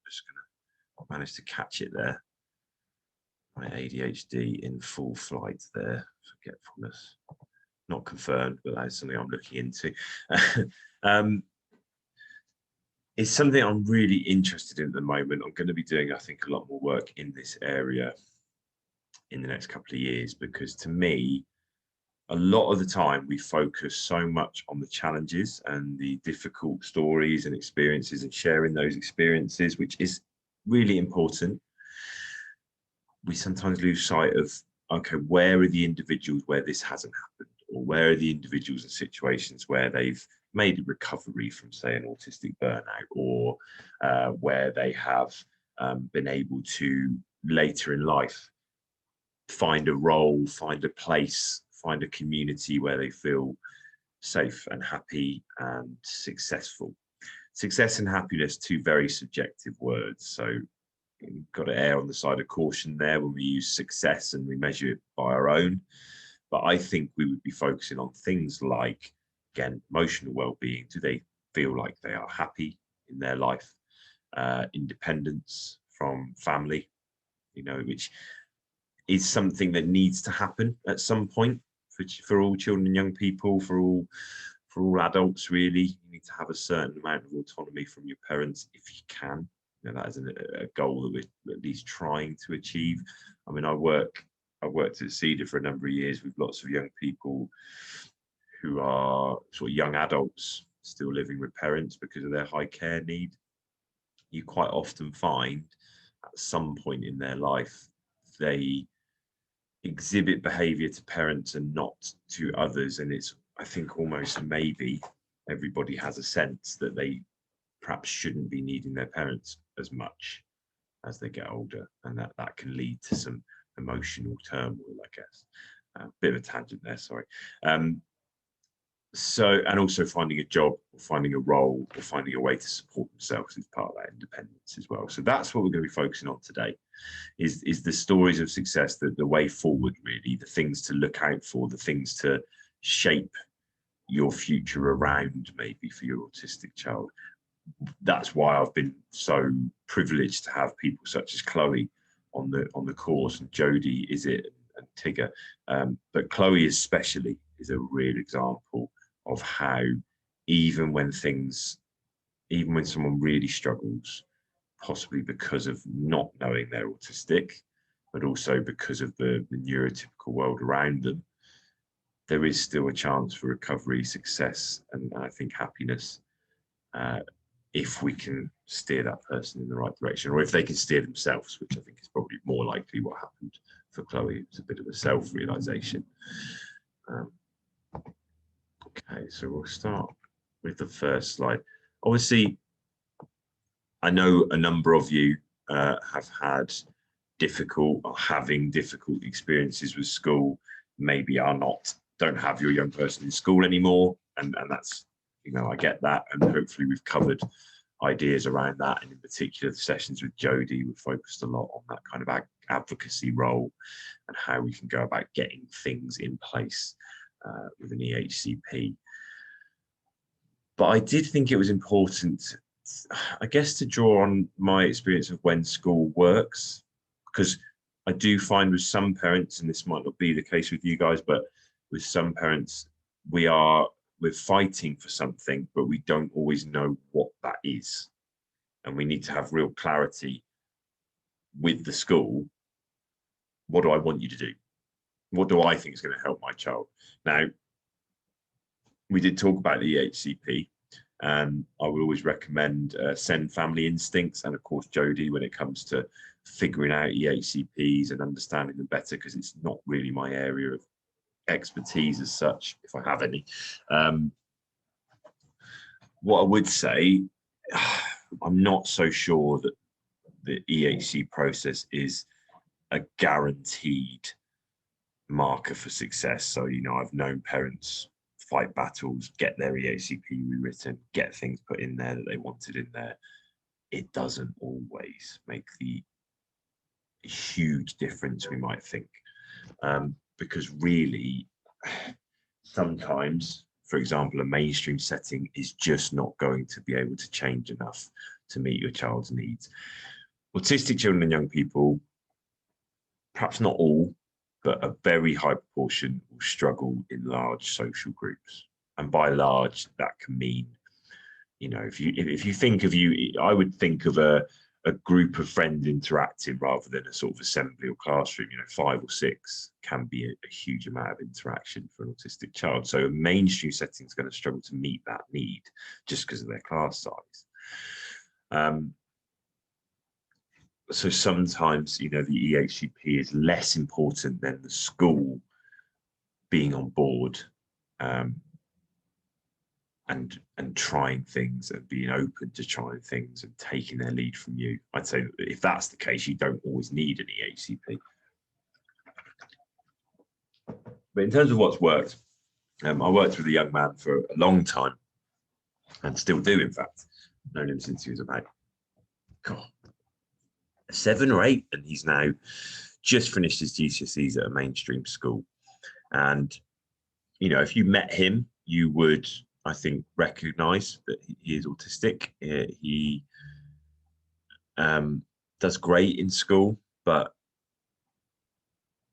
just going to manage to catch it there. My ADHD in full flight there. Forgetfulness. Not confirmed, but that's something I'm looking into. It's something I'm really interested in at the moment. I'm going to be doing, I think, a lot more work in this area in the next couple of years, because to me, a lot of the time we focus so much on the challenges and the difficult stories and experiences and sharing those experiences, which is really important. We sometimes lose sight of, okay, where are the individuals where this hasn't happened, or where are the individuals in situations where they've made a recovery from, say, an autistic burnout, or where they have been able to later in life find a role, find a place, find a community where they feel safe and happy and successful. Success and happiness, two very subjective words. So you've got to err on the side of caution there when we use success and we measure it by our own. But I think we would be focusing on things like, again, emotional well-being. Do they feel like they are happy in their life? Independence from family, which is something that needs to happen at some point for all children and young people, for all adults, really. You need to have a certain amount of autonomy from your parents if you can. That is a goal that we're at least trying to achieve. I mean, I worked at Cedar for a number of years with lots of young people who are sort of young adults still living with parents because of their high care need. You quite often find at some point in their life they exhibit behavior to parents and not to others, and it's, I think, almost maybe everybody has a sense that they perhaps shouldn't be needing their parents as much as they get older, and that can lead to some emotional turmoil, I guess. Bit of a tangent there, sorry. And also finding a job or finding a role or finding a way to support themselves is part of that independence as well. So that's what we're going to be focusing on today, is the stories of success, the way forward, really, the things to look out for, the things to shape your future around, maybe, for your autistic child. That's why I've been so privileged to have people such as Chloe on the course, and Jodie, and Tigger. But Chloe especially is a real example of how even when someone really struggles, possibly because of not knowing they're autistic, but also because of the neurotypical world around them, there is still a chance for recovery, success, and I think happiness, if we can steer that person in the right direction, or if they can steer themselves, which I think is probably more likely what happened for Chloe. It's a bit of a self-realization. Okay, so we'll start with the first slide. Obviously, I know a number of you have had having difficult experiences with school, maybe don't have your young person in school anymore, and that's, I get that, and hopefully we've covered ideas around that, and in particular the sessions with Jodie, we've focused a lot on that kind of advocacy role and how we can go about getting things in place with an EHCP. But I did think it was important, I guess, to draw on my experience of when school works, because I do find with some parents, and this might not be the case with you guys, but with some parents, we're fighting for something, but we don't always know what that is. And we need to have real clarity with the school. What do I want you to do? What do I think is going to help my child? Now, we did talk about the EHCP, and I would always recommend Send Family Instincts, and of course Jodie, when it comes to figuring out EHCPs and understanding them better, because it's not really my area of expertise as such, if I have any. What I would say, I'm not so sure that the EHC process is a guaranteed marker for success. So, I've known parents fight battles, get their EHCP rewritten, get things put in there that they wanted in there. It doesn't always make the huge difference we might think, because really, sometimes, for example, a mainstream setting is just not going to be able to change enough to meet your child's needs. Autistic children and young people, perhaps not all, but a very high proportion will struggle in large social groups. And by large, that can mean, you know, if you think of I would think of a group of friends interacting rather than a sort of assembly or classroom. You know, 5 or 6 can be a huge amount of interaction for an autistic child. So a mainstream setting is going to struggle to meet that need just because of their class size. So sometimes, you know, the EHCP is less important than the school being on board and trying things and being open to trying things and taking their lead from you. I'd say if that's the case, you don't always need an EHCP. But in terms of what's worked, I worked with a young man for a long time and still do, in fact. I've known him since he was about 7 or 8, and he's now just finished his GCSEs at a mainstream school. And, you know, if you met him, you would, I think, recognize that he is autistic. He does great in school, but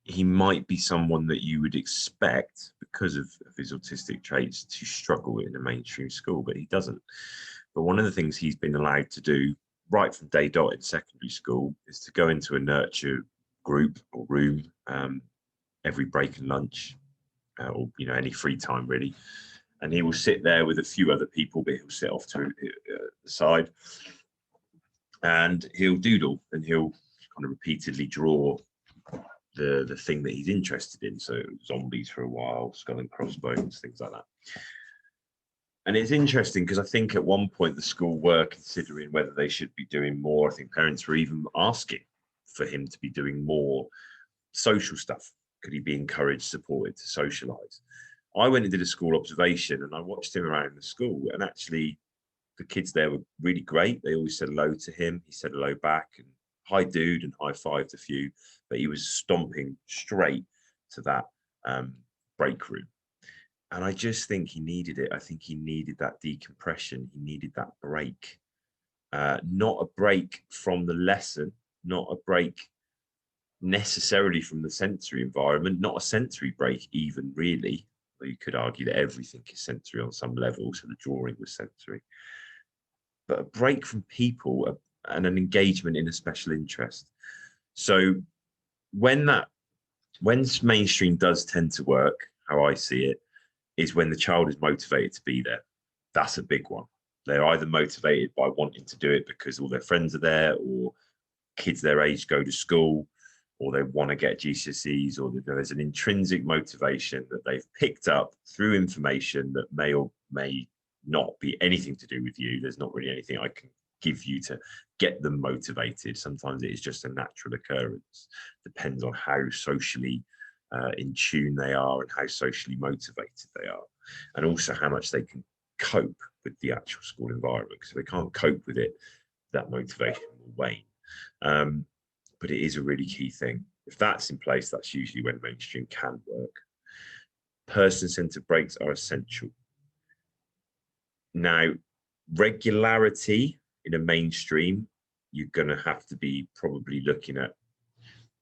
he might be someone that you would expect, because of his autistic traits, to struggle in a mainstream school, but he doesn't. But one of the things he's been allowed to do right from day dot in secondary school is to go into a nurture group or room every break and lunch, or, you know, any free time really. And he will sit there with a few other people, but he'll sit off to the side and he'll doodle, and he'll kind of repeatedly draw the thing that he's interested in. So zombies for a while, skull and crossbones, things like that. And it's interesting because I think at one point the school were considering whether they should be doing more. I think parents were even asking for him to be doing more social stuff. Could he be encouraged, supported to socialize? I went and did a school observation and I watched him around the school, and actually the kids there were really great. They always said hello to him. He said hello back and hi dude and high-fived a few, but he was stomping straight to that break room. And I just think he needed it. I think he needed that decompression. He needed that break. Not a break from the lesson, not a break necessarily from the sensory environment, not a sensory break even really. Though you could argue that everything is sensory on some level, so the drawing was sensory. But a break from people and an engagement in a special interest. So when mainstream does tend to work, how I see it, is when the child is motivated to be there. That's a big one. They're either motivated by wanting to do it because all their friends are there, or kids their age go to school, or they want to get GCSEs, or there's an intrinsic motivation that they've picked up through information that may or may not be anything to do with you. There's not really anything I can give you to get them motivated. Sometimes it is just a natural occurrence. Depends on how socially in tune they are and how socially motivated they are, and also how much they can cope with the actual school environment. Because if they can't cope with it, that motivation will wane. But it is a really key thing. If that's in place, that's usually when mainstream can work. Person-centered breaks are essential. Now, regularity in a mainstream, you're going to have to be probably looking at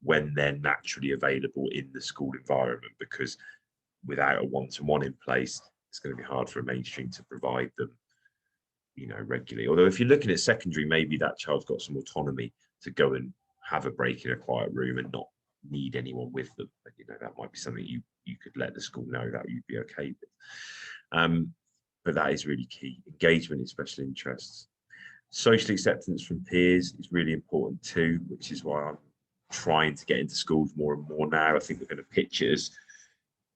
when they're naturally available in the school environment, because without a one-to-one in place, it's going to be hard for a mainstream to provide them, you know, regularly. Although if you're looking at secondary, maybe that child's got some autonomy to go and have a break in a quiet room and not need anyone with them. But, you know, that might be something you could let the school know that you'd be okay with. But that is really key. Engagement in special interests. Social acceptance from peers is really important too, which is why I'm trying to get into schools more and more now. I think we're going to pitch it as,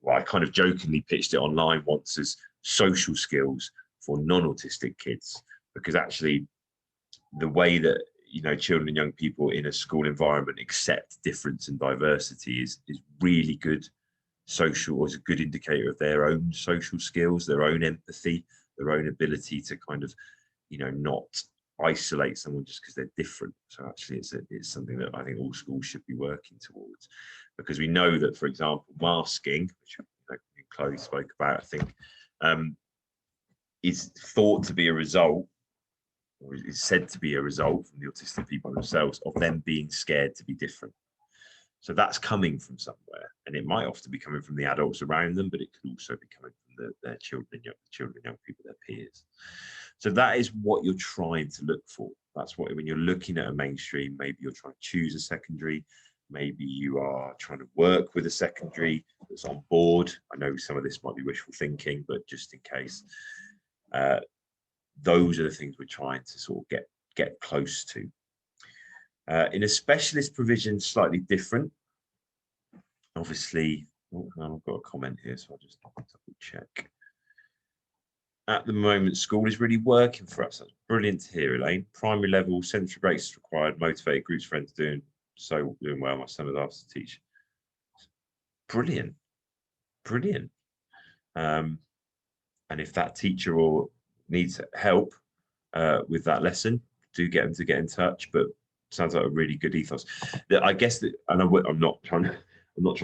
well, I kind of jokingly pitched it online once as social skills for non-autistic kids, because actually the way that, you know, children and young people in a school environment accept difference and diversity is really good social, or is a good indicator of their own social skills, their own empathy, their own ability to kind of, you know, not isolate someone just because they're different. So actually it's something that I think all schools should be working towards, because we know that, for example, masking, which, you know, Chloe spoke about, I think, is thought to be a result or is said to be a result from the autistic people themselves of them being scared to be different. So that's coming from somewhere, and it might often be coming from the adults around them, but it could also be coming from their children, young people, their peers. So that is what you're trying to look for. That's what, when you're looking at a mainstream, maybe you're trying to choose a secondary, maybe you are trying to work with a secondary that's on board. I know some of this might be wishful thinking, but just in case, those are the things we're trying to sort of get close to. In a specialist provision, slightly different. Obviously, I've got a comment here, so I'll just double check. At the moment, school is really working for us. That's brilliant to hear, Elaine. Primary level, sensory breaks is required, motivated groups, friends doing well. My son has asked to teach. Brilliant, brilliant. And if that teacher or needs help with that lesson, do get them to get in touch. But sounds like a really good ethos. I guess that, and I'm not trying to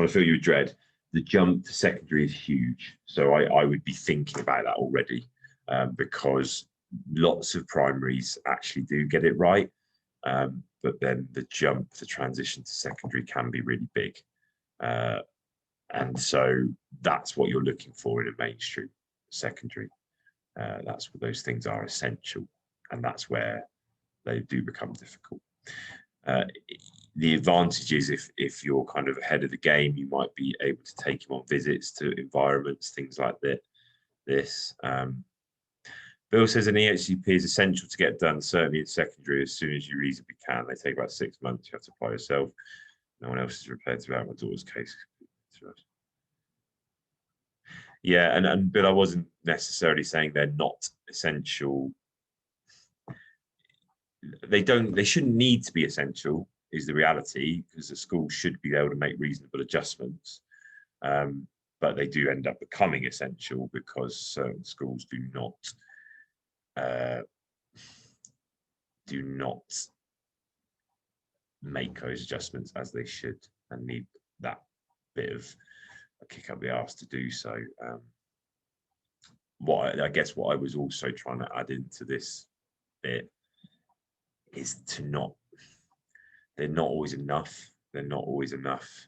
fill you with dread. The jump to secondary is huge, so I would be thinking about that already, because lots of primaries actually do get it right, but then the jump, the transition to secondary can be really big, and so that's what you're looking for in a mainstream secondary. That's what those things are essential, and that's where they do become difficult. The advantage is if you're kind of ahead of the game, you might be able to take him on visits to environments, things like this. Bill says an EHCP is essential to get done, certainly in secondary, as soon as you reasonably can. They take about 6 months. You have to apply yourself. No one else is prepared throughout. My daughter's case. Yeah, and Bill, I wasn't necessarily saying they're not essential. They shouldn't need to be essential, is the reality, because the school should be able to make reasonable adjustments, but they do end up becoming essential because certain schools do not make those adjustments as they should, and need that bit of a kick up the arse to do so. I guess what I was also trying to add into this bit is they're not always enough. They're not always enough.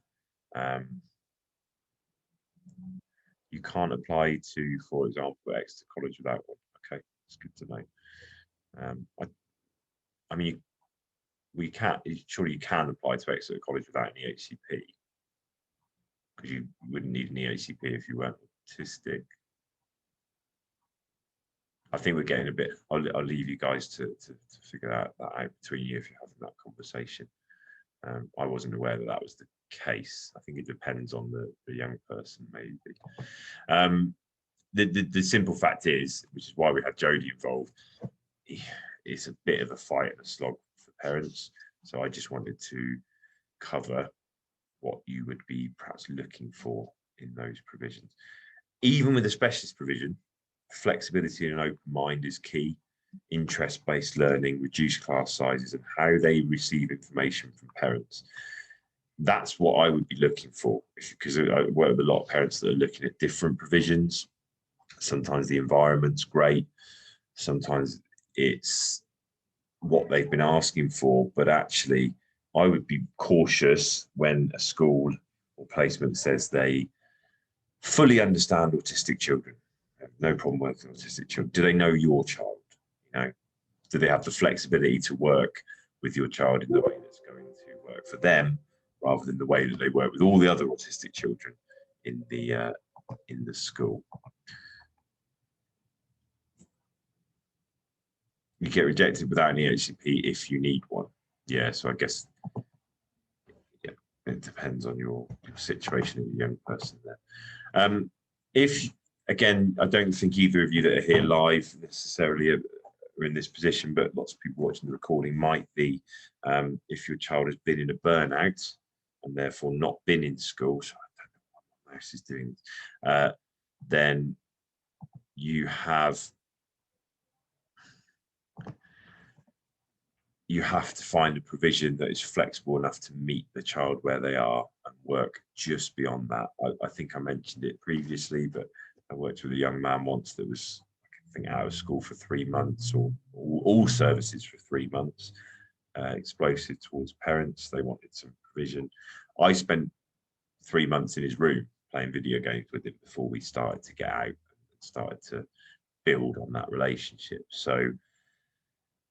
You can't apply to, for example, Exeter College without one. Okay, it's good to know. I mean, surely you can apply to Exeter College without an EHCP, because you wouldn't need an EHCP if you weren't autistic. I think we're getting a bit. I'll leave you guys to figure that out between you if you're having that conversation. I wasn't aware that was the case. I think it depends on the young person, maybe. The simple fact is, which is why we had Jodie involved, it's a bit of a fight and a slog for parents. So I just wanted to cover what you would be perhaps looking for in those provisions. Even with a specialist provision, flexibility and an open mind is key. Interest-based learning, reduced class sizes, and how they receive information from parents. That's what I would be looking for, because I work with a lot of parents that are looking at different provisions. Sometimes the environment's great, sometimes it's what they've been asking for, but actually I would be cautious when a school or placement says they fully understand autistic children. No problem working with autistic children. Do they know your child? Do they have the flexibility to work with your child in the way that's going to work for them, rather than the way that they work with all the other autistic children in the school? You get rejected without an EHCP if you need one. Yeah, so I guess it depends on your situation as a young person there. If, again, I don't think either of you that are here live necessarily are in this position, but lots of people watching the recording might be. If your child has been in a burnout and therefore not been in school, so I don't know what my mouse is doing, then you have to find a provision that is flexible enough to meet the child where they are and work just beyond that. I think I mentioned it previously, but I worked with a young man once that was think out of school for 3 months, or all services for 3 months. Explosive towards parents. They wanted some provision. I spent 3 months in his room playing video games with him before we started to get out and started to build on that relationship. So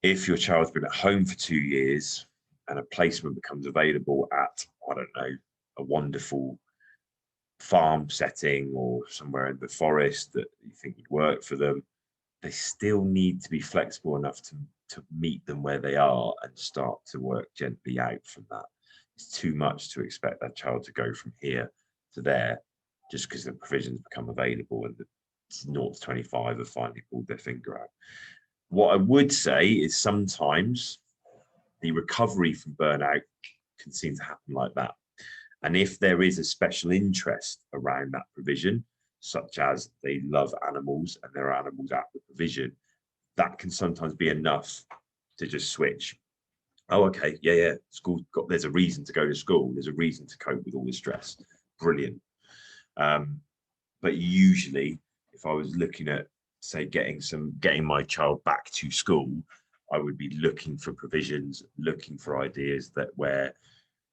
if your child's been at home for 2 years and a placement becomes available at, I don't know, a wonderful farm setting or somewhere in the forest that you think would work for them, they still need to be flexible enough to meet them where they are and start to work gently out from that. It's too much to expect that child to go from here to there just because the provisions become available and the 0 to 25 have finally pulled their finger out. What I would say is sometimes the recovery from burnout can seem to happen like that. And if there is a special interest around that provision, such as they love animals and there are animals at the provision, that can sometimes be enough to just switch. Oh, okay, yeah, there's a reason to go to school. There's a reason to cope with all the stress. Brilliant. But usually, if I was looking at, say, getting my child back to school, I would be looking for provisions, looking for ideas that where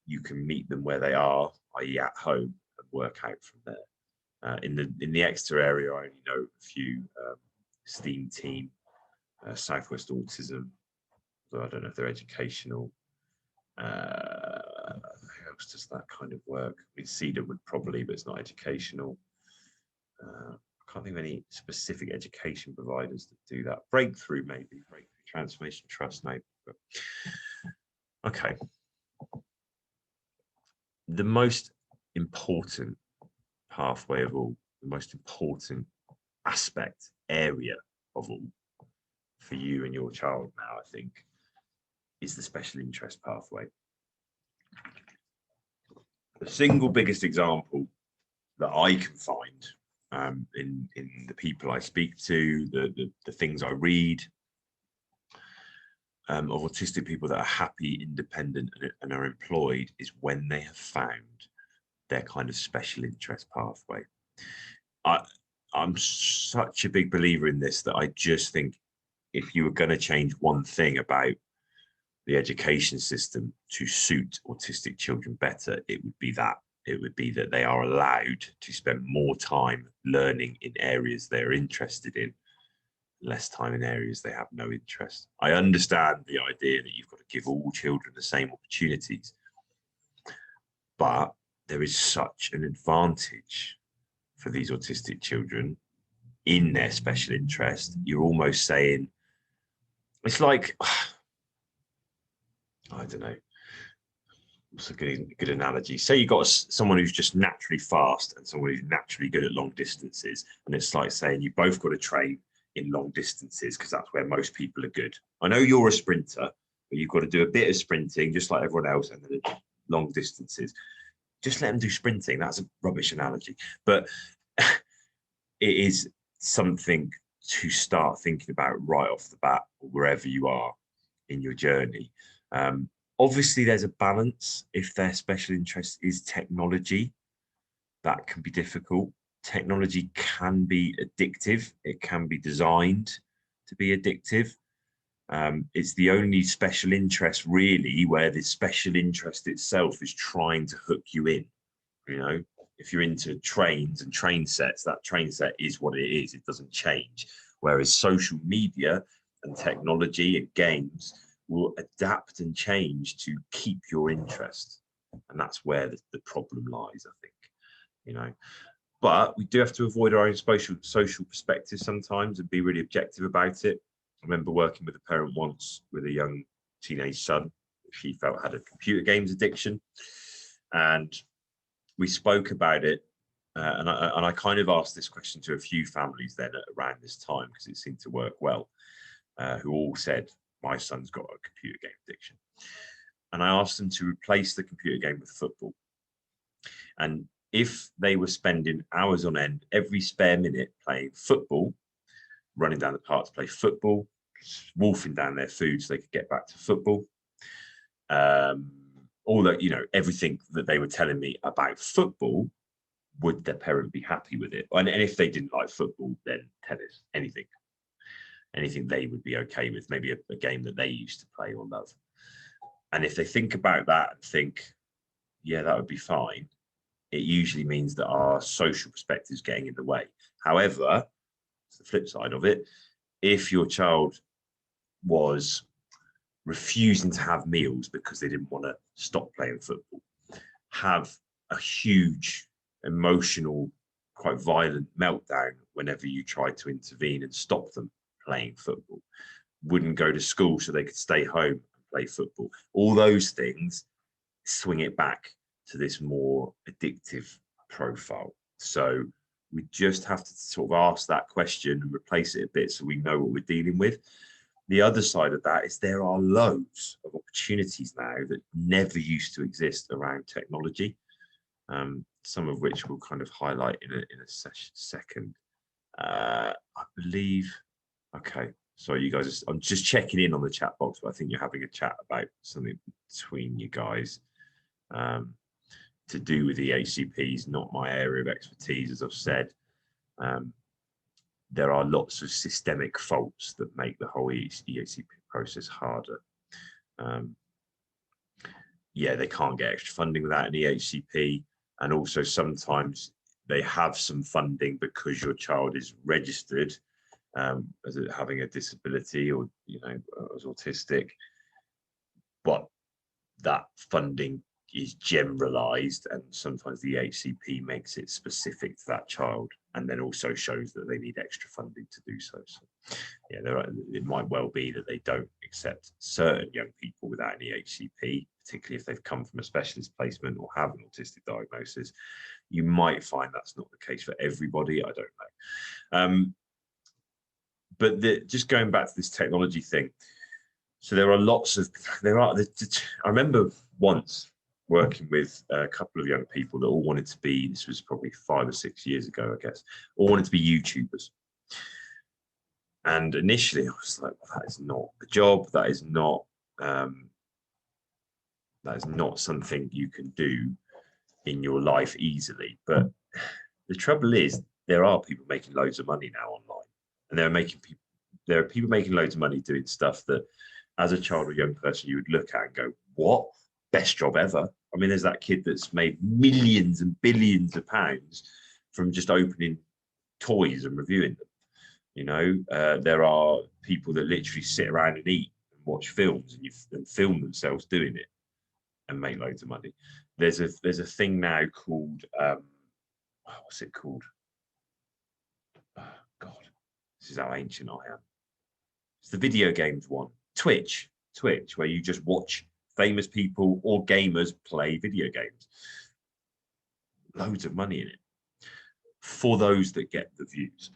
you can meet them where they are, i.e. at home, and work out from there. In the Exeter area, I only know a few STEAM team, Southwest Autism. So I don't know if they're educational. How else does that kind of work? I mean, Cedar would probably, but it's not educational. I can't think of any specific education providers that do that. Breakthrough, maybe. Breakthrough Transformation Trust, maybe. But, okay. The most important pathway of all, the most important aspect, area of all for you and your child now, I think, is the special interest pathway. The single biggest example that I can find in the people I speak to, the things I read, of autistic people that are happy, independent, and are employed is when they have found their kind of special interest pathway. I'm such a big believer in this that I just think if you were going to change one thing about the education system to suit autistic children better, it would be that. It would be that they are allowed to spend more time learning in areas they're interested in, less time in areas they have no interest. I understand the idea that you've got to give all children the same opportunities, but there is such an advantage for these autistic children in their special interest. You're almost saying, it's like, I don't know, what's a good analogy? Say you got someone who's just naturally fast and someone who's naturally good at long distances, and it's like saying you both got to train in long distances because that's where most people are good. I know you're a sprinter, but you've got to do a bit of sprinting just like everyone else, and then long distances. Just let them do sprinting. That's a rubbish analogy, but it is something to start thinking about right off the bat, wherever you are in your journey. Obviously, there's a balance. If their special interest is technology, that can be difficult. Technology can be addictive. It can be designed to be addictive. It's the only special interest really where the special interest itself is trying to hook you in. You know, if you're into trains and train sets, that train set is what it is. It doesn't change. Whereas social media and technology and games will adapt and change to keep your interest. And that's where the problem lies, I think, you know. But we do have to avoid our own social perspective sometimes and be really objective about it. I remember working with a parent once with a young teenage son. She felt had a computer games addiction. And we spoke about it. And I kind of asked this question to a few families then around this time because it seemed to work well, who all said, my son's got a computer game addiction. And I asked them to replace the computer game with football. And if they were spending hours on end, every spare minute playing football, running down the park to play football, wolfing down their food so they could get back to football, all that, you know, everything that they were telling me about football, would their parent be happy with it? And if they didn't like football, then tennis, anything. anything they would be okay with, maybe a game that they used to play or love. And if they think about that and think, yeah, that would be fine, it usually means that our social perspective is getting in the way. However, it's the flip side of it. If your child was refusing to have meals because they didn't want to stop playing football, have a huge emotional, quite violent meltdown whenever you try to intervene and stop them playing football, wouldn't go to school so they could stay home and play football, all those things swing it back to this more addictive profile. So we just have to sort of ask that question and replace it a bit so we know what we're dealing with. The other side of that is there are loads of opportunities now that never used to exist around technology, some of which we'll kind of highlight in a second. I believe, okay, so you guys, I'm just checking in on the chat box, but I think you're having a chat about something between you guys. To do with the EHCPs, not my area of expertise, as I've said. There are lots of systemic faults that make the whole EHCP process harder. Yeah, they can't get extra funding without an EHCP, and also sometimes they have some funding because your child is registered as having a disability or, you know, as autistic, but that funding is generalized, and sometimes the HCP makes it specific to that child and then also shows that they need extra funding to do so. So yeah, it might well be that they don't accept certain young people without an EHCP, particularly if they've come from a specialist placement or have an autistic diagnosis. You might find that's not the case for everybody, I don't know. But just going back to this technology thing, so there are lots of, I remember once working with a couple of young people that all wanted to be, this was probably 5 or 6 years ago, I guess, all wanted to be YouTubers. And initially I was like, well, that is not a job. That is not something you can do in your life easily. But the trouble is, there are people making loads of money now online, and there are people making loads of money doing stuff that, as a child or young person, you would look at and go, what? Best job ever. I mean, there's that kid that's made millions and billions of pounds from just opening toys and reviewing them. You know, there are people that literally sit around and eat and watch films and film themselves doing it and make loads of money. There's a thing now called, what's it called? Oh, God, this is how ancient I am. It's the video games one. Twitch, where you just watch famous people or gamers play video games. Loads of money in it for those that get the views.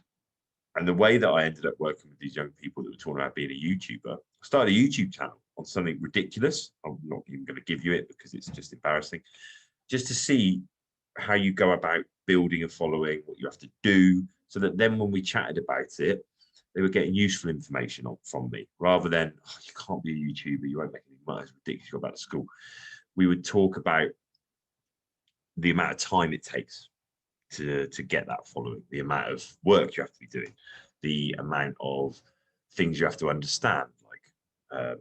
And the way that I ended up working with these young people that were talking about being a YouTuber, I started a YouTube channel on something ridiculous. I'm not even going to give you it because it's just embarrassing. Just to see how you go about building a following, what you have to do, so that then when we chatted about it, they were getting useful information from me, rather than, oh, you can't be a YouTuber, you won't make any money, it's ridiculous, you're about to school. We would talk about the amount of time it takes to get that following, the amount of work you have to be doing, the amount of things you have to understand, like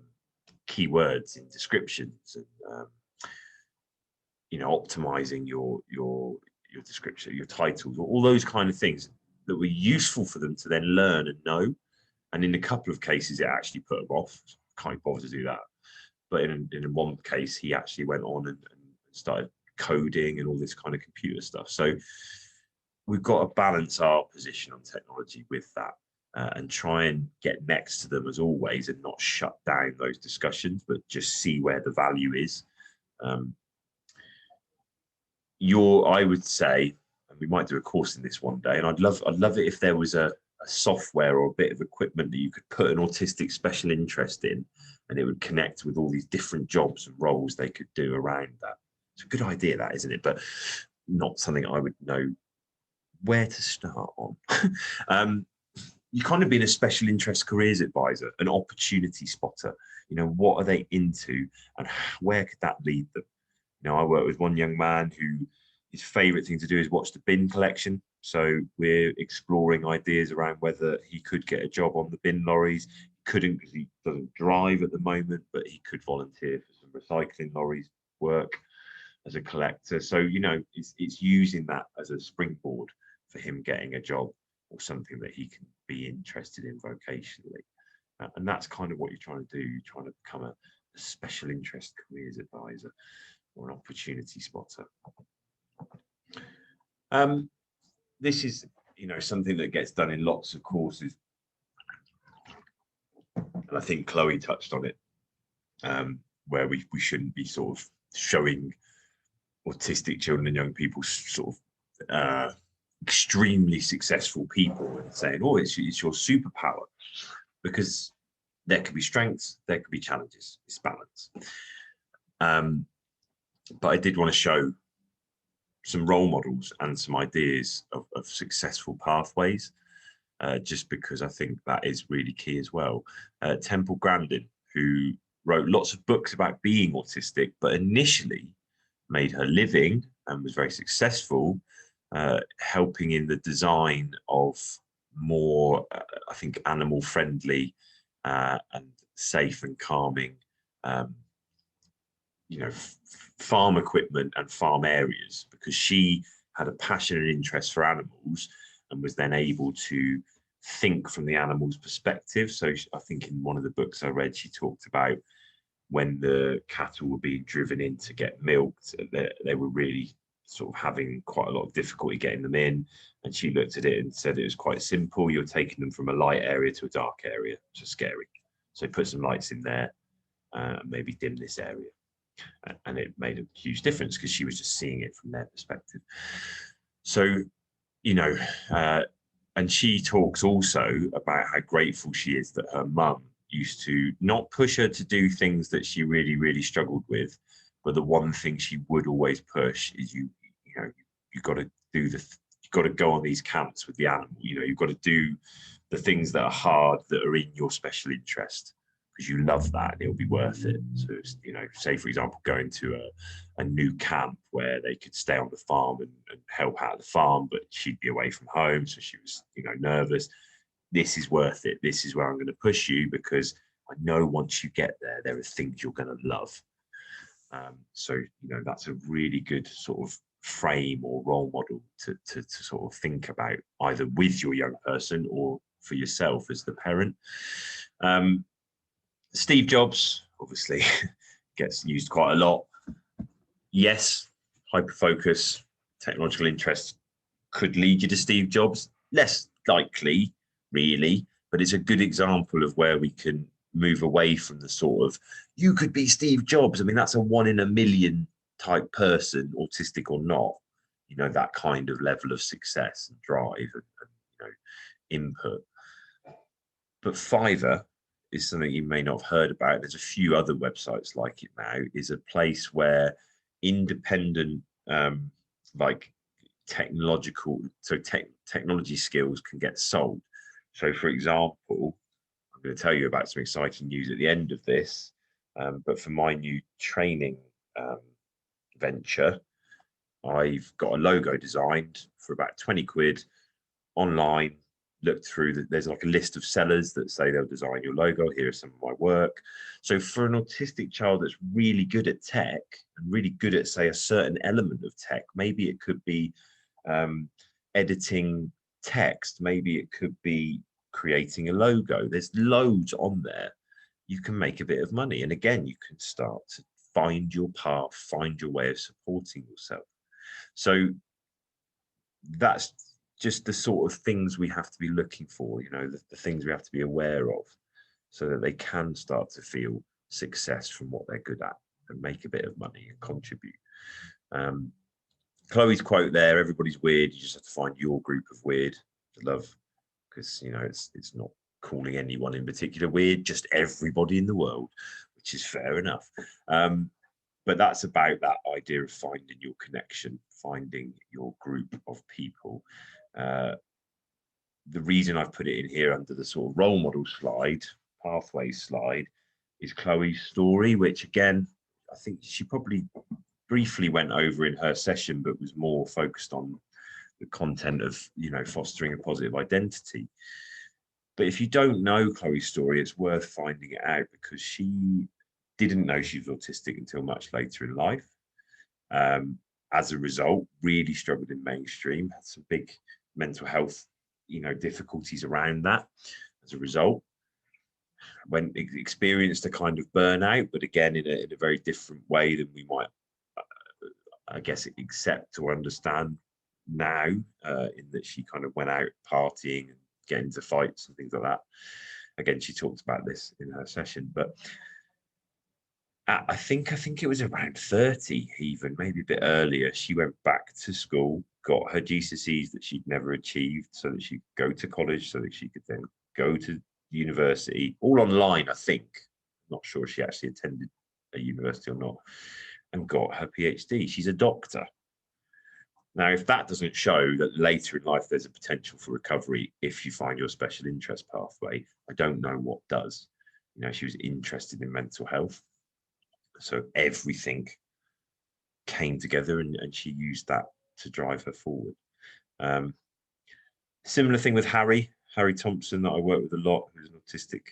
keywords in descriptions, and you know, optimizing your description, your titles, all those kind of things that were useful for them to then learn and know. And in a couple of cases, it actually put them off. Can't bother to do that. But in one case, he actually went on and started coding and all this kind of computer stuff. So we've got to balance our position on technology with that, and try and get next to them as always, and not shut down those discussions, but just see where the value is. I would say, and we might do a course in this one day, and I'd love it if there was a software or a bit of equipment that you could put an autistic special interest in, and it would connect with all these different jobs and roles they could do around that. It's a good idea, that, isn't it? But not something I would know where to start on. You kind of been a special interest careers advisor, an opportunity spotter. You know, what are they into, and where could that lead them? You know, I work with one young man who his favorite thing to do is watch the bin collection. So we're exploring ideas around whether he could get a job on the bin lorries. He couldn't because he doesn't drive at the moment, but he could volunteer for some recycling lorries work as a collector. So, you know, it's using that as a springboard for him getting a job or something that he can be interested in vocationally. And that's kind of what you're trying to do. You're trying to become a special interest careers advisor or an opportunity spotter. This is, you know, something that gets done in lots of courses. And I think Chloe touched on it, where we shouldn't be sort of showing autistic children and young people sort of extremely successful people and saying, oh, it's your superpower, because there could be strengths, there could be challenges, it's balance. But I did want to show some role models and some ideas of successful pathways, just because I think that is really key as well. Temple Grandin, who wrote lots of books about being autistic, but initially made her living and was very successful helping in the design of more, I think, animal-friendly and safe and calming, you know, farm equipment and farm areas, because she had a passion and interest for animals and was then able to think from the animal's perspective. So I think in one of the books I read, she talked about when the cattle were being driven in to get milked, they were really sort of having quite a lot of difficulty getting them in. And she looked at it and said it was quite simple. You're taking them from a light area to a dark area, which is scary. So put some lights in there, maybe dim this area. And it made a huge difference because she was just seeing it from their perspective. So, you know, and she talks also about how grateful she is that her mum used to not push her to do things that she really, really struggled with, but the one thing she would always push is you got to do you've got to go on these camps with the animal. You know, you've got to do the things that are hard, that are in your special interest, because you love that and it'll be worth it. So, you know, say for example, going to a new camp where they could stay on the farm and help out the farm, but she'd be away from home, so she was, you know, nervous. This is worth it. This is where I'm going to push you, because I know once you get there, there are things you're going to love. So, you know, that's a really good sort of frame or role model to sort of think about, either with your young person or for yourself as the parent. Steve Jobs, obviously, gets used quite a lot. Yes, hyperfocus, technological interest could lead you to Steve Jobs. Less likely, really, but it's a good example of where we can move away from the sort of, you could be Steve Jobs. I mean, that's a 1 in a million type person, autistic or not, you know, that kind of level of success and drive and you know, input. But Fiverr is something you may not have heard about. There's a few other websites like it now. Is a place where independent, like technological, so technology skills can get sold. So, for example, I'm going to tell you about some exciting news at the end of this. But for my new training venture, I've got a logo designed for about 20 quid online. Looked through, there's like a list of sellers that say they'll design your logo. Here are some of my work. So for an autistic child that's really good at tech and really good at, say, a certain element of tech, maybe it could be editing text, maybe it could be creating a logo. There's loads on there. You can make a bit of money. And again, you can start to find your path, find your way of supporting yourself. So that's just the sort of things we have to be looking for, you know, the things we have to be aware of, so that they can start to feel success from what they're good at and make a bit of money and contribute. Chloe's quote there, everybody's weird, you just have to find your group of weird to love, because, you know, it's not calling anyone in particular weird, just everybody in the world, which is fair enough. But that's about that idea of finding your connection, finding your group of people. The reason I've put it in here under the sort of role model slide, pathway slide, is Chloe's story, which again, I think she probably briefly went over in her session, but was more focused on the content of, you know, fostering a positive identity. But if you don't know Chloe's story, it's worth finding it out, because she didn't know she was autistic until much later in life. As a result, really struggled in mainstream, had some big mental health, you know, difficulties around that. As a result, when experienced a kind of burnout, but again, in a very different way than we might, I guess, accept or understand now, in that she kind of went out partying and getting into fights and things like that. Again, she talked about this in her session, but I think it was around 30, even maybe a bit earlier, she went back to school, got her GCSEs that she'd never achieved, so that she could go to college, so that she could then go to university, all online, I think. Not sure if she actually attended a university or not, and got her PhD. She's a doctor. Now, if that doesn't show that later in life there's a potential for recovery if you find your special interest pathway, I don't know what does. You know, she was interested in mental health, so everything came together, and she used that to drive her forward. Similar thing with Harry Thompson, that I work with a lot, who's an autistic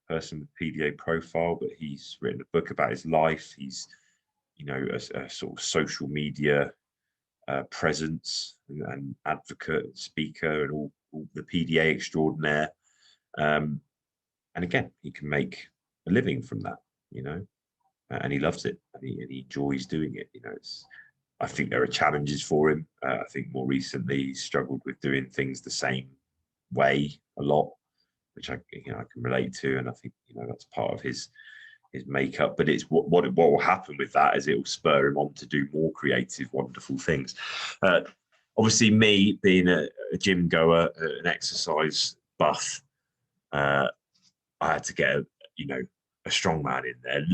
person with PDA profile, but he's written a book about his life. He's, you know, a sort of social media presence and advocate, speaker, and all the PDA extraordinaire. And again, he can make a living from that, you know, and he loves it, and he enjoys doing it. You know, I think there are challenges for him. I think more recently he's struggled with doing things the same way a lot, which I can relate to, and I think, you know, that's part of his makeup. But it's what will happen with that is it will spur him on to do more creative, wonderful things. Obviously, me being a gym goer, an exercise buff, I had to get a strong man in there.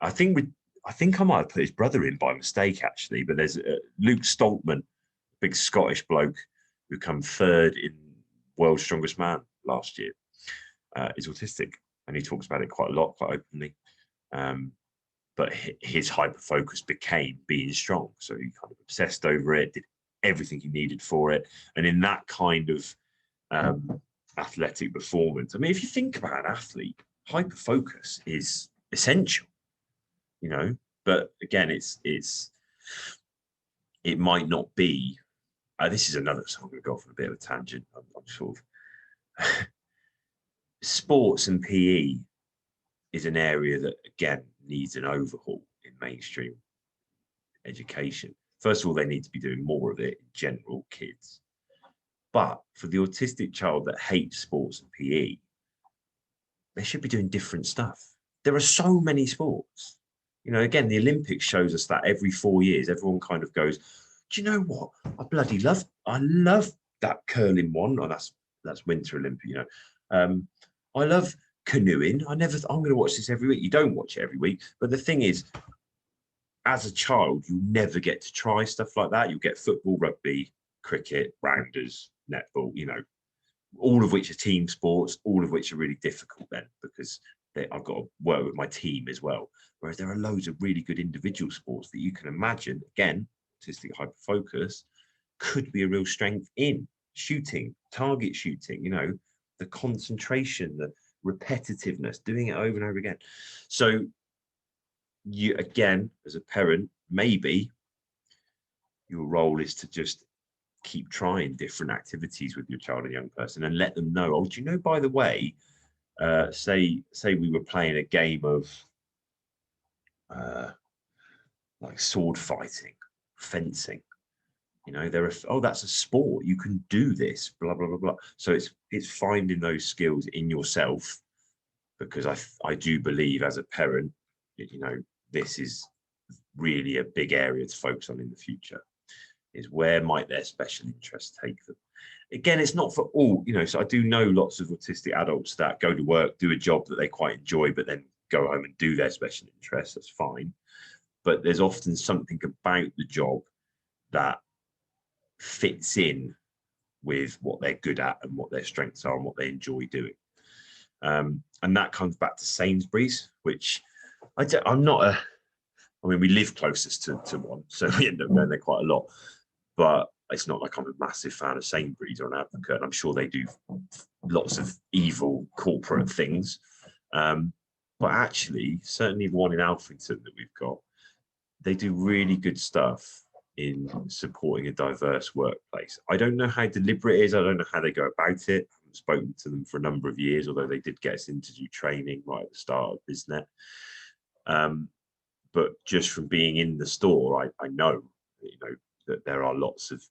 I think I might have put his brother in by mistake, actually. But there's Luke Stoltman, big Scottish bloke who came third in World's Strongest Man last year. Is autistic, and he talks about it quite a lot, quite openly. But his hyper focus became being strong, so he kind of obsessed over it, did everything he needed for it, and in that kind of athletic performance. I mean, if you think about an athlete, hyper focus is essential, you know. But again, it might not be. This is another. So I'm going to go off on a bit of a tangent. I'm sort of sports and PE is an area that, again, needs an overhaul in mainstream education. First of all, they need to be doing more of it in general, kids. But for the autistic child that hates sports and PE, they should be doing different stuff. There are so many sports. You know, again, the Olympics shows us that every 4 years, everyone kind of goes, do you know what? I love that curling one. Oh, that's Winter Olympic, you know. I love canoeing. I'm going to watch this every week. You don't watch it every week. But the thing is, as a child, you never get to try stuff like that. You'll get football, rugby, cricket, rounders, netball, you know, all of which are team sports, all of which are really difficult then, because I've got to work with my team as well. Whereas there are loads of really good individual sports that you can imagine, again, autistic hyperfocus could be a real strength in shooting, target shooting, you know, the concentration, the repetitiveness, doing it over and over again. So you, again, as a parent, maybe your role is to just keep trying different activities with your child and young person and let them know, oh, do you know, by the way, say we were playing a game of like sword fighting, fencing, you know, that's a sport, you can do this, blah blah blah blah. So it's finding those skills in yourself, because I do believe as a parent, you know, this is really a big area to focus on in the future, is where might their special interests take them. Again, it's not for all, you know, so I do know lots of autistic adults that go to work, do a job that they quite enjoy, but then go home and do their special interests. That's fine. But there's often something about the job that fits in with what they're good at and what their strengths are and what they enjoy doing. And that comes back to Sainsbury's, which I'm not a, I mean, we live closest to one, so we end up going there quite a lot. But it's not like I'm a massive fan of Sainsbury's or an advocate, and I'm sure they do lots of evil corporate things. But actually, certainly the one in Alfrington that we've got, they do really good stuff in supporting a diverse workplace. I don't know how deliberate it is. I don't know how they go about it. I haven't spoken to them for a number of years, although they did get us into do training right at the start of BizNet. But just from being in the store, I know, you know, that there are lots of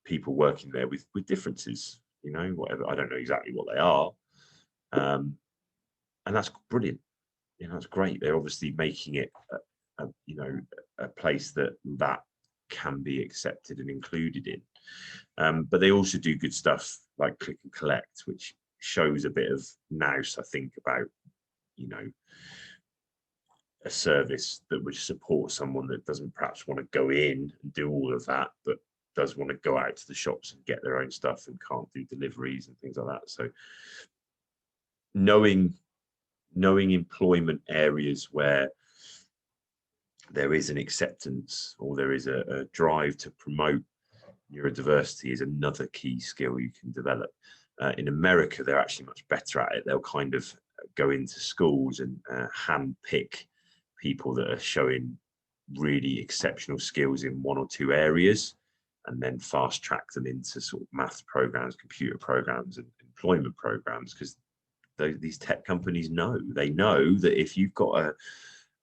people working there with differences, you know, whatever. I don't know exactly what they are. And that's brilliant. You know, it's great. They're obviously making it, you know, a place that can be accepted and included in. But they also do good stuff like Click and Collect, which shows a bit of nous, I think, about, you know, a service that would support someone that doesn't perhaps want to go in and do all of that, but does want to go out to the shops and get their own stuff and can't do deliveries and things like that. So knowing employment areas where there is an acceptance or there is a drive to promote neurodiversity is another key skill you can develop. In America, they're actually much better at it. They'll kind of go into schools and hand pick people that are showing really exceptional skills in one or two areas, and then fast track them into sort of maths programs, computer programs, and employment programs, because these tech companies know that if you've got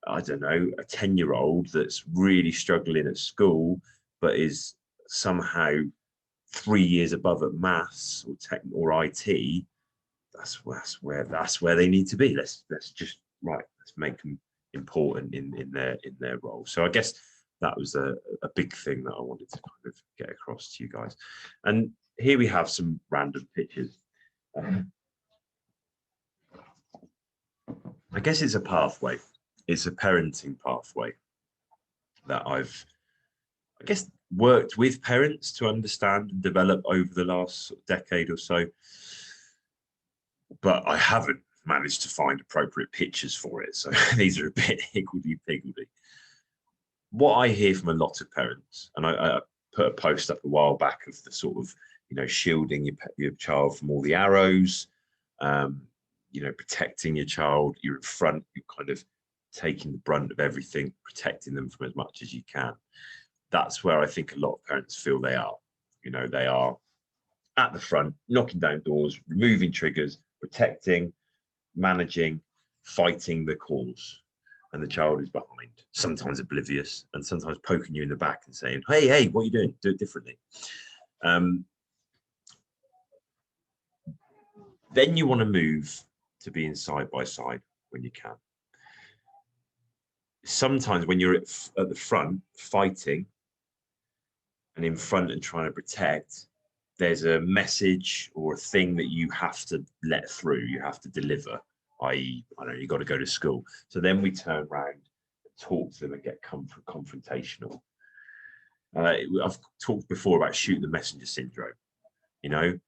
I don't know, a 10-year-old that's really struggling at school, but is somehow 3 years above at maths or tech or IT, that's where they need to be. Let's make them important in their role. So I guess that was a big thing that I wanted to kind of get across to you guys. And here we have some random pictures. I guess it's a pathway. It's a parenting pathway that I've, I guess, worked with parents to understand and develop over the last decade or so. But I haven't managed to find appropriate pictures for it. So these are a bit higgledy-piggledy. What I hear from a lot of parents, and I put a post up a while back of the sort of, you know, shielding your child from all the arrows, you know, protecting your child, you're in front, you're kind of taking the brunt of everything, protecting them from as much as you can. That's where I think a lot of parents feel they are. You know, they are at the front, knocking down doors, removing triggers, protecting, managing, fighting the cause. And the child is behind, sometimes oblivious, and sometimes poking you in the back and saying, hey, what are you doing? Do it differently. Then you want to move to being side by side when you can. Sometimes when you're at the front fighting and in front and trying to protect, there's a message or a thing that you have to let through, you have to deliver, i.e., I don't know, you've got to go to school. So then we turn around and talk to them and get confrontational. I've talked before about shoot the messenger syndrome. You know,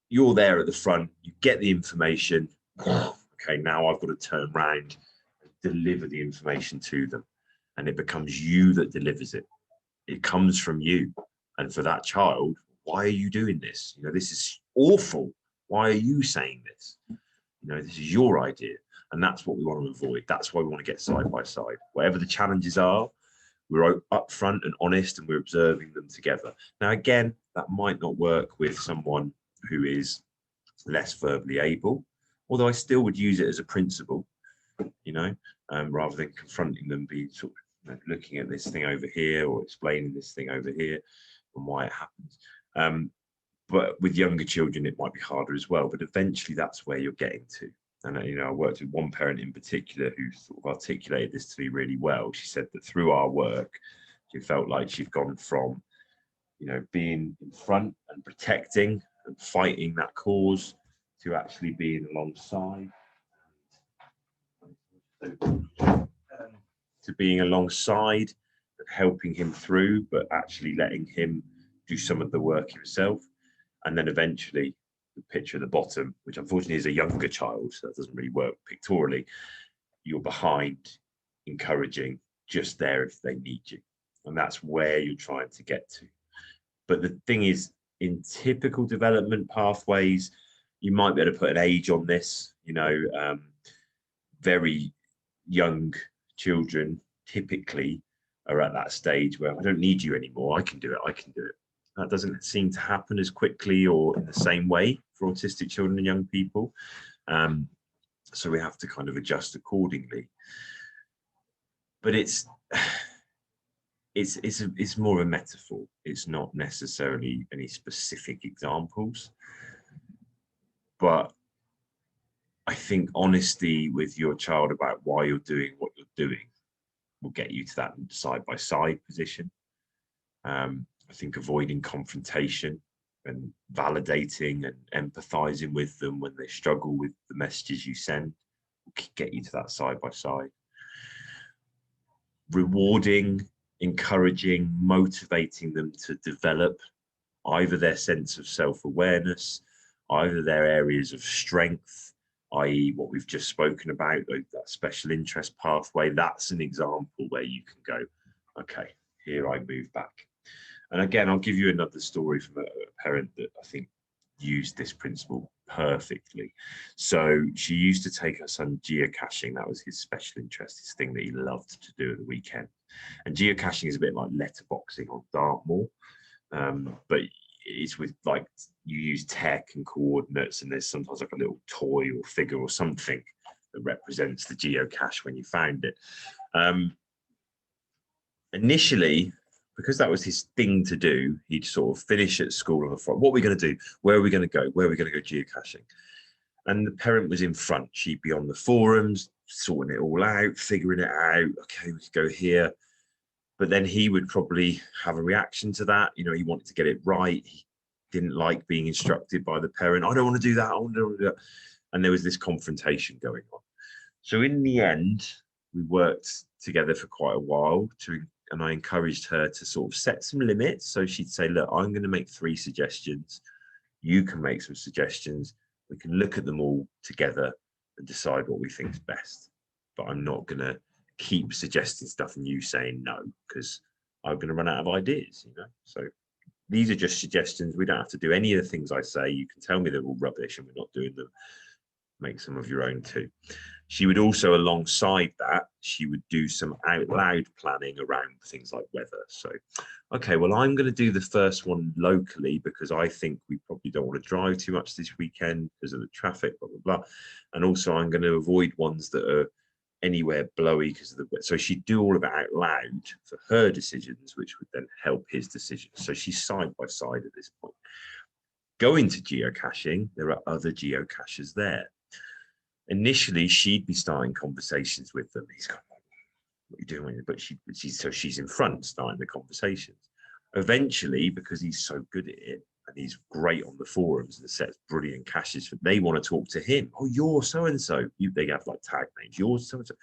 you're there at the front, you get the information. Okay, now I've got to turn around and deliver the information to them. And it becomes you that delivers it. It comes from you. And for that child, why are you doing this? You know, this is awful. Why are you saying this? You know, this is your idea. And that's what we want to avoid. That's why we want to get side by side. Whatever the challenges are, we're upfront and honest, and we're observing them together. Now, again, that might not work with someone who is less verbally able, although I still would use it as a principle, you know, rather than confronting them, be sort of, you know, looking at this thing over here or explaining this thing over here and why it happens. But with younger children, it might be harder as well, but eventually that's where you're getting to. And, you know, I worked with one parent in particular who sort of articulated this to me really well. She said that through our work, she felt like she'd gone from, you know, being in front and protecting and fighting that cause to actually being alongside, to being alongside and helping him through, but actually letting him do some of the work himself. And then eventually the picture at the bottom, which unfortunately is a younger child, so that doesn't really work pictorially, you're behind, encouraging, just there if they need you. And that's where you're trying to get to. But the thing is, in typical development pathways, you might be able to put an age on this, very young children typically are at that stage where I don't need you anymore. I can do it. That doesn't seem to happen as quickly or in the same way for autistic children and young people. So we have to kind of adjust accordingly. But it's more of a metaphor. It's not necessarily any specific examples. But I think honesty with your child about why you're doing what you're doing will get you to that side-by-side position. I think avoiding confrontation and validating and empathizing with them when they struggle with the messages you send will get you to that side-by-side. Rewarding, encouraging, motivating them to develop either their sense of self-awareness, either their areas of strength, i.e. what we've just spoken about, that special interest pathway. That's an example where you can go, okay, here I move back. And again, I'll give you another story from a parent that I think used this principle perfectly. So she used to take her son geocaching. That was his special interest, his thing that he loved to do at the weekend. And geocaching is a bit like letterboxing on Dartmoor, but it's with like you use tech and coordinates, and there's sometimes like a little toy or figure or something that represents the geocache when you found it. Initially, because that was his thing to do, he'd sort of finish at school on the front. What are we going to do? Where are we going to go? Where are we going to go geocaching? And the parent was in front. She'd be on the forums, sorting it all out, figuring it out. Okay, we could go here. But then he would probably have a reaction to that. He wanted to get it right. He didn't like being instructed by the parent. I don't want to do that. I don't want to do that. And there was this confrontation going on. So in the end, we worked together for quite a while and I encouraged her to sort of set some limits. So she'd say, look, I'm going to make 3 suggestions. You can make some suggestions. We can look at them all together and decide what we think is best. But I'm not going to keep suggesting stuff and you saying no, because I'm going to run out of ideas, So these are just suggestions. We don't have to do any of the things I say. You can tell me they're all rubbish and we're not doing them. Make some of your own too. She would also, alongside that, she would do some out loud planning around things like weather. So, okay, well, I'm going to do the first one locally because I think we probably don't want to drive too much this weekend because of the traffic, blah, blah, blah. And also I'm going to avoid ones that are anywhere blowy because of the weather. So she'd do all of it out loud for her decisions, which would then help his decisions. So she's side by side at this point. Going to geocaching, there are other geocachers there. Initially, she'd be starting conversations with them. He's going, what are you doing? But she's in front starting the conversations. Eventually, because he's so good at it and he's great on the forums and sets brilliant caches, they want to talk to him. Oh, you're so-and-so. They have like tag names. You're so-and-so.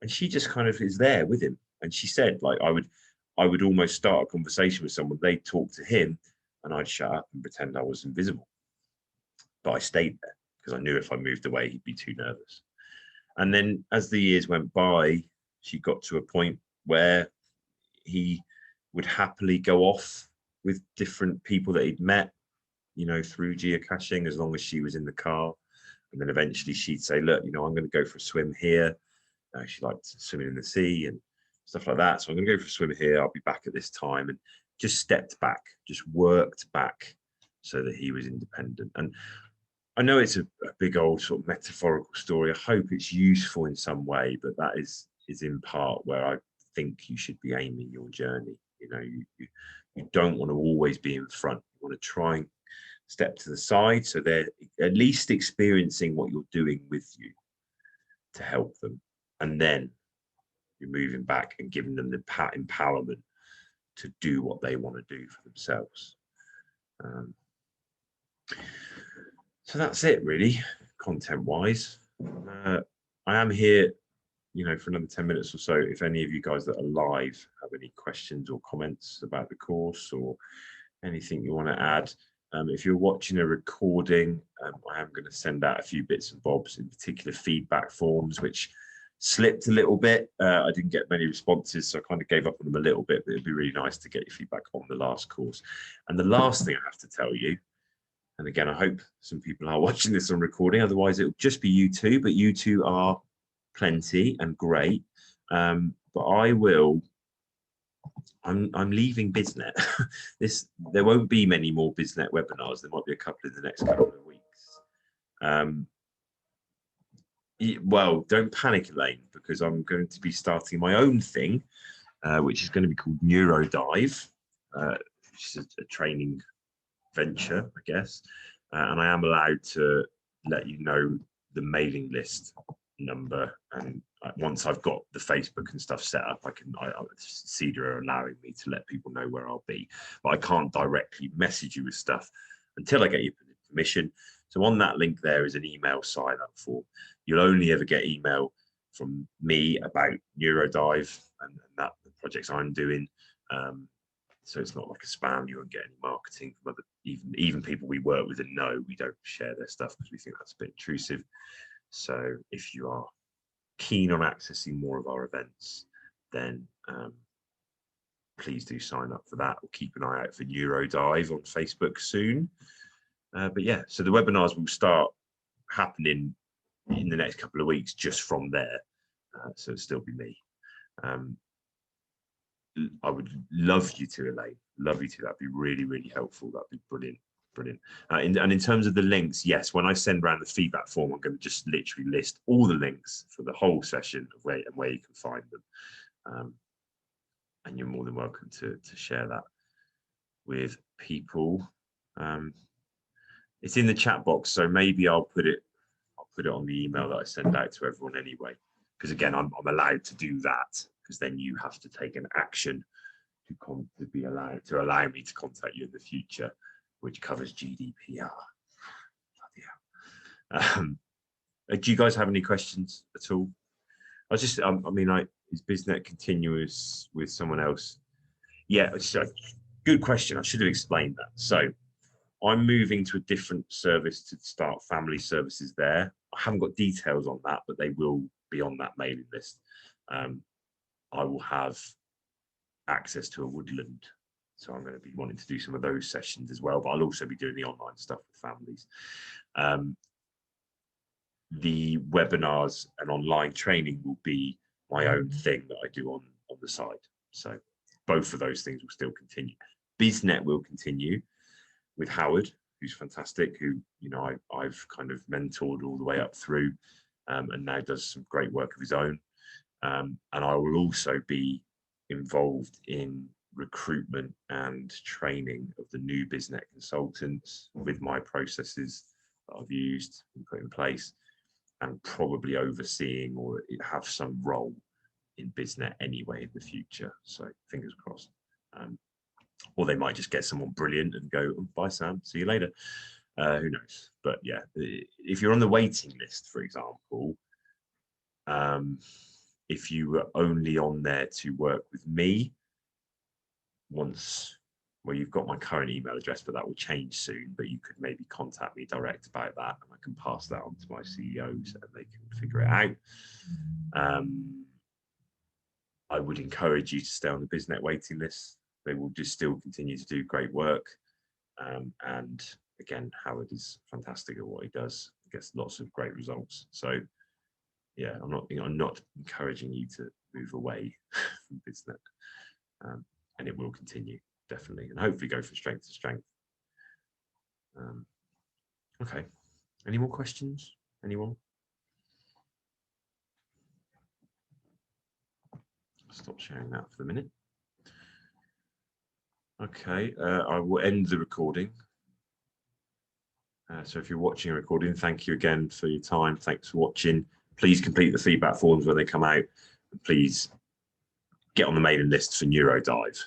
And she just kind of is there with him. And she said, like, I would almost start a conversation with someone. They'd talk to him and I'd shut up and pretend I was invisible. But I stayed there, because I knew if I moved away, he'd be too nervous. And then as the years went by, she got to a point where he would happily go off with different people that he'd met, through geocaching, as long as she was in the car. And then eventually she'd say, look, I'm going to go for a swim here. She liked swimming in the sea and stuff like that. So I'm going to go for a swim here. I'll be back at this time. And just stepped back, just worked back so that he was independent. And I know it's a big old sort of metaphorical story. I hope it's useful in some way, but that is in part where I think you should be aiming your journey. You don't want to always be in front. You want to try and step to the side so they're at least experiencing what you're doing with you to help them. And then you're moving back and giving them the empowerment to do what they want to do for themselves. So that's it, really, content-wise. I am here, for another 10 minutes or so. If any of you guys that are live have any questions or comments about the course or anything you want to add. If you're watching a recording, I am going to send out a few bits and bobs, in particular feedback forms, which slipped a little bit. I didn't get many responses, so I kind of gave up on them a little bit, but it'd be really nice to get your feedback on the last course. And the last thing I have to tell you, and again, I hope some people are watching this on recording, otherwise it'll just be you two, but you two are plenty and great. But I'm leaving BizNet. There won't be many more BizNet webinars. There might be a couple in the next couple of weeks. Well, don't panic, Elaine, because I'm going to be starting my own thing, which is going to be called NeuroDive, which is a training venture, I guess. And I am allowed to let you know the mailing list number, and once I've got the Facebook and stuff set up, CEDA are allowing me to let people know where I'll be, but I can't directly message you with stuff until I get your permission. So on that link there is an email sign up form. You'll only ever get email from me about NeuroDive and that the projects I'm doing. So it's not like a spam. You won't get any marketing from other, even people we work with and know we don't share their stuff because we think that's a bit intrusive. So if you are keen on accessing more of our events, then please do sign up for that. We'll keep an eye out for NeuroDive on Facebook soon. But yeah, so the webinars will start happening in the next couple of weeks just from there. So it'll still be me. I would love you to, Elaine, love you to. That'd be really, really helpful. That'd be brilliant. Brilliant. And in terms of the links, yes, when I send around the feedback form, I'm going to just literally list all the links for the whole session of where you can find them. And you're more than welcome to share that with people. It's in the chat box, so maybe I'll put it on the email that I send out to everyone anyway. Because again, I'm allowed to do that, because then you have to take an action to allow me to contact you in the future, which covers GDPR. Do you guys have any questions at all? Is BizNet continuous with someone else? Yeah, so good question. I should have explained that. So I'm moving to a different service to start family services there. I haven't got details on that, but they will be on that mailing list. I will have access to a Woodland, so I'm going to be wanting to do some of those sessions as well, but I'll also be doing the online stuff with families. The webinars and online training will be my own thing that I do on the side. So both of those things will still continue. BizNet will continue with Howard, who's fantastic, who I've kind of mentored all the way up through, and now does some great work of his own. And I will also be involved in recruitment and training of the new BizNet consultants with my processes that I've used and put in place, and probably overseeing or have some role in BizNet anyway in the future. So fingers crossed. Or they might just get someone brilliant and go, oh, bye Sam, see you later. Who knows? But yeah, if you're on the waiting list, for example, if you were only on there to work with me, you've got my current email address, but that will change soon, but you could maybe contact me direct about that, and I can pass that on to my CEOs and they can figure it out. I would encourage you to stay on the BizNet waiting list. They will just still continue to do great work. And again, Howard is fantastic at what he does. He gets lots of great results. So yeah, I'm not encouraging you to move away from BizNet. And it will continue, definitely, and hopefully go from strength to strength. Okay, any more questions? Anyone? Stop sharing that for the minute. Okay, I will end the recording. So if you're watching a recording, thank you again for your time. Thanks for watching. Please complete the feedback forms when they come out. And please get on the mailing list for NeuroDive.